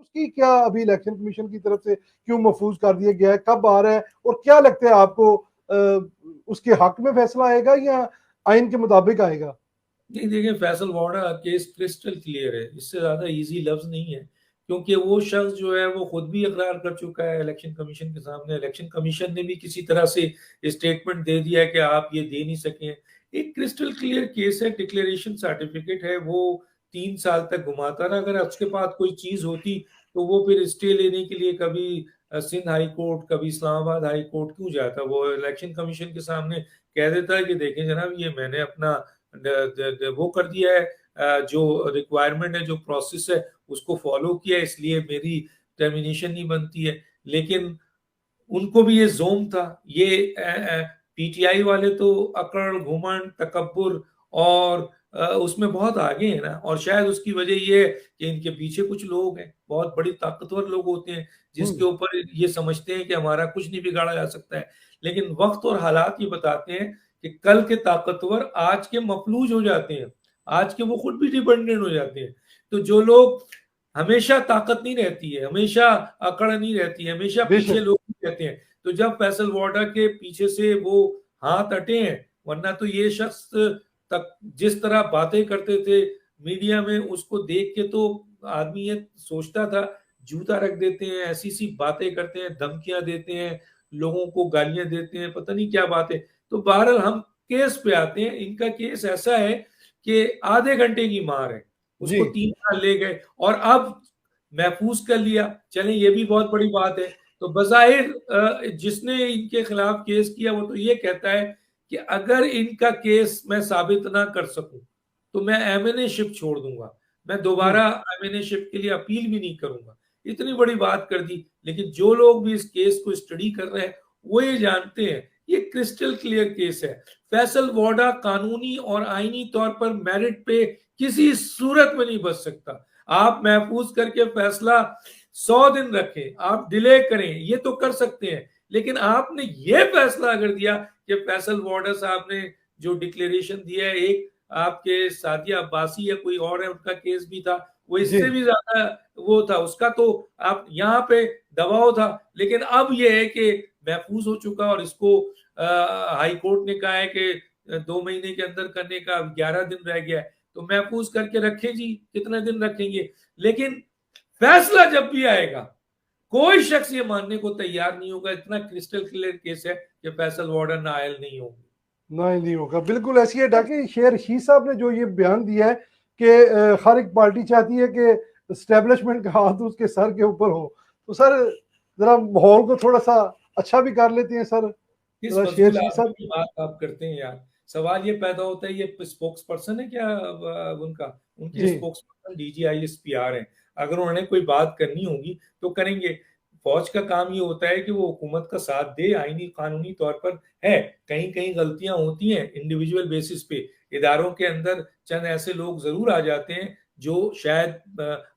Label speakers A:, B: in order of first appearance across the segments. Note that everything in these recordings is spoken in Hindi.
A: उसकी क्या अभी इलेक्शन कमीशन की तरफ से क्यों महफूज कर दिया गया है, कब आ रहा है और क्या लगता है आपको उसके हक में फैसला आएगा या आइन के मुताबिक आएगा?
B: नहीं, देखिए, फैसल वाडा केस क्रिस्टल क्लियर है, इससे ज्यादा इजी लफ्ज नहीं है, क्योंकि वो शख्स जो है वो खुद भी इकरार कर चुका है इलेक्शन कमीशन के सामने। इलेक्शन कमीशन ने भी किसी तरह से स्टेटमेंट दे दिया है कि आप ये दे नहीं सके। एक क्रिस्टल क्लियर केस है, डिक्लेरेशन सर्टिफिकेट है, वो 3 साल तक घुमाता रहा। अगर उसके पास कोई चीज होती तो वो फिर स्टे लेने के लिए कभी सिंध हाई कोर्ट, कभी इस्लामाबाद हाई कोर्ट क्यों जाता? वो इलेक्शन कमीशन के सामने कह देता है कि देखें जनाब, ये मैंने अपना वो कर दिया है, जो रिक्वायरमेंट है, जो प्रोसेस है, उसको फॉलो किया, इसलिए मेरी टर्मिनेशन नहीं बनती है। लेकिन उनको भी ये जोम था। ये पीटीआई वाले तो अकड़, घुमंड, तकब्बुर और उसमें बहुत आगे है ना। और शायद उसकी वजह ये है कि इनके पीछे कुछ लोग हैं, बहुत बड़ी ताकतवर लोग होते हैं, जिसके ऊपर ये समझते हैं कि हमारा कुछ नहीं बिगाड़ा जा सकता है। लेकिन वक्त और हालात ये बताते हैं कि कल के ताकतवर आज के मफलूज हो जाते हैं, आज के वो खुद भी डिपेंडेंट हो जाते हैं। तो जो लोग, हमेशा ताकत नहीं रहती है, हमेशा अकड़ नहीं रहती है, हमेशा पीछे
A: बेशक।
B: लोग रहते हैं। तो जब फैसल वाडा के पीछे से वो हाथ हटे हैं, वरना तो ये शख्स तक जिस तरह बातें करते थे मीडिया में, उसको देख के तो आदमी ये सोचता था जूता रख देते हैं, ऐसी सी बातें करते हैं, धमकियां देते हैं, लोगों को गालियां देते हैं, पता नहीं क्या बातें। तो बहरहाल हम केस पे आते हैं। इनका केस ऐसा है कि आधे घंटे की मार है,
A: जी।
B: उसको 3 साल ले गए और अब महफूज कर लिया। चले, ये भी बहुत बड़ी बात है। तो बज़ाहिर जिसने इनके खिलाफ केस किया वो तो ये कहता है कि अगर इनका केस मैं साबित ना कर सकूं तो मैं एमएनए-शिप छोड़ दूंगा, मैं दोबारा एमएनए-शिप के लिए अपील भी नहीं करूंगा। इतनी बड़ी बात कर दी। लेकिन जो लोग भी इस केस को स्टडी कर रहे हैं वो ये जानते हैं ये क्रिस्टल क्लियर केस है। फैसल वाडा कानूनी और आईनी तौर पर मेरिट पे किसी सूरत में नहीं बच सकता। आप महफूज करके फैसला 100 दिन रखें, आप डिले करें, ये तो कर सकते हैं। लेकिन आपने ये फैसला अगर दिया कि फैसल वाडा साहब ने जो डिक्लेरेशन दिया है, एक आपके सादिया अब्बासी या कोई और है उनका केस भी था, वो
A: जी।
B: इससे भी ज्यादा वो था, उसका तो आप यहाँ पे दबाव था। लेकिन अब ये है कि महफूज हो चुका और इसको हाई कोर्ट ने कहा है कि 2 महीने के अंदर करने का, 11 दिन रह गया है। तो महफूज करके रखें जी, कितने दिन रखेंगे। लेकिन फैसला जब भी आएगा कोई शख्स ये मानने को तैयार नहीं होगा, इतना क्रिस्टल क्लियर केस है कि फैसल वार्डन नाअहल नहीं होंगे।
A: नहीं होगा, बिल्कुल ऐसी है। डॉक्टर शेर रशीद साहब ने जो ये बयान दिया है कि हर एक पार्टी चाहती है कि स्टैब्लिशमेंट का हाथ उसके सर के ऊपर हो, तो सर जरा माहौल को थोड़ा सा अच्छा भी कर लेते हैं सर।
B: किस
A: जरा शेर
B: फजूल
A: रशीद
B: आदमी
A: साहब।
B: की बात आप करते हैं यार। सवाल ये पैदा होता है, ये स्पोक्स पर्सन है क्या उनका? उनके
A: जी।
B: स्पोक्स पर्सन डीजीआईएसपीआर हैं। अगर उन्होंने कोई बात करनी होगी तो करेंगे। फौज का काम ये होता है कि वो हुकूमत का साथ दे, आईनी कानूनी तौर पर है। कहीं कहीं गलतियां होती हैं इंडिविजुअल बेसिस पे, इदारों के अंदर चंद ऐसे लोग जरूर आ जाते हैं जो शायद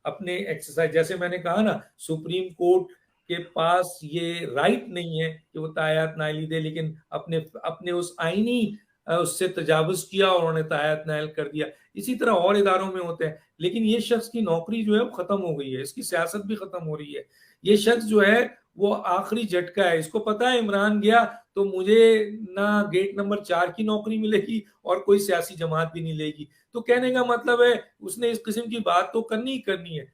B: अपने एक्सरसाइज, जैसे मैंने कहा ना, सुप्रीम कोर्ट के पास ये राइट नहीं है कि वो तायात नाइली दे, लेकिन अपने अपने उस आईनी उससे तजावुज किया और उन्होंने तायात नाइल कर दिया। इसी तरह और इदारों में होते हैं। लेकिन ये शख्स की नौकरी जो है वो खत्म हो गई है, इसकी सियासत भी खत्म हो रही है। ये शख्स जो है वो आखिरी झटका है। इसको पता है इमरान गया तो मुझे ना गेट नंबर 4 की नौकरी मिलेगी और कोई सियासी जमात भी नहीं लेगी। तो कहने का मतलब है उसने इस किस्म की बात तो करनी ही करनी है।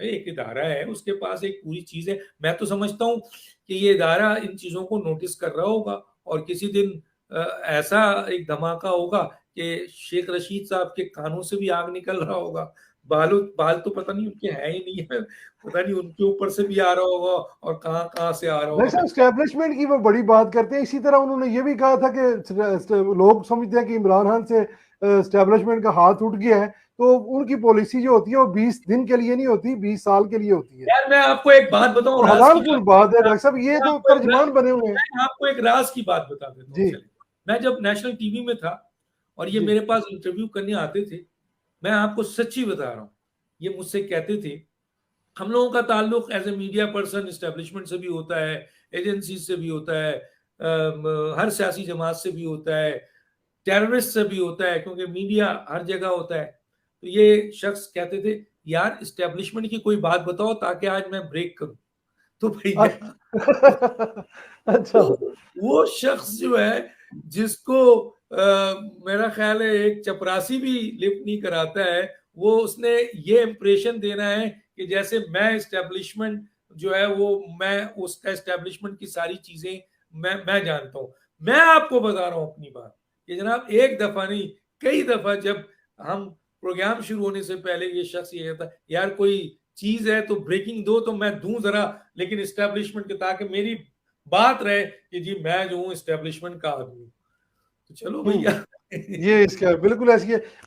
B: एक इदारा है, उसके पास एक पूरी चीज है। मैं तो समझता हूँ कि ये इदारा इन चीजों को नोटिस कर रहा होगा और किसी दिन ऐसा एक धमाका होगा कि शेख रशीद साहब के कानों से भी आग निकल रहा होगा। बाल तो पता नहीं उनके हैं ही नहीं है, पता नहीं उनके ऊपर से भी आ रहा होगा और कहाँ कहाँ से आ रहा
A: भाई
B: होगा।
A: साहब स्टैब्लिशमेंट की वो बड़ी बात करते हैं। इसी तरह उन्होंने ये भी कहा था कि लोग समझते हैं कि इमरान खान से स्टैब्लिशमेंट का हाथ उठ गया है, तो उनकी पॉलिसी जो होती है वो 20 दिन के लिए नहीं होती, 20 साल के लिए होती है।
B: यार मैं आपको एक बात बताऊं,
A: और
B: राज की
A: हरामखोर
B: बात।
A: बात है डॉक्टर साहब, ये
B: मैं
A: तो
B: आपको एक
A: तर्जमान बने हुए हैं।
B: मैं आपको एक राज की बात बता देता हूँ।
A: जी।
B: चले, मैं जब नेशनल टीवी में था और ये
A: जी।
B: मेरे पास इंटरव्यू करने आते थे, मैं आपको सच्ची बता रहा हूँ, ये मुझसे कहते थे हम लोगों का ताल्लुक as a media person establishment से भी होता है, एजेंसी से भी होता है, हर सियासी जमात से भी होता है, टेररिस्ट से भी होता है, क्योंकि मीडिया हर जगह होता है। तो ये शख्स कहते थे यार इस्टेब्लिशमेंट की कोई बात बताओ ताकि आज मैं ब्रेक करूं। तो भैया
A: अच्छा।
B: वो शख्स जो है जिसको मेरा ख्याल है एक चपरासी भी लिफ्ट नहीं कराता है, वो उसने ये इंप्रेशन देना है कि जैसे मैं इस्टेब्लिशमेंट जो है वो मैं उसका इस्टेब्लिशमेंट की सारी चीजें मैं जानता हूं। मैं आपको बता रहा हूं अपनी बात कि जनाब एक दफा नहीं कई दफा जब हम प्रोग्राम शुरू होने से पहले ये शख्स ये कहता यार कोई चीज है तो ब्रेकिंग दो तो मैं दूं जरा, लेकिन इस्टेब्लिशमेंट के ताकि मेरी बात रहे कि जी मैं जो हूं इस्टेब्लिशमेंट का आदमी। तो चलो भैया
A: ये इसका बिल्कुल ऐसी है।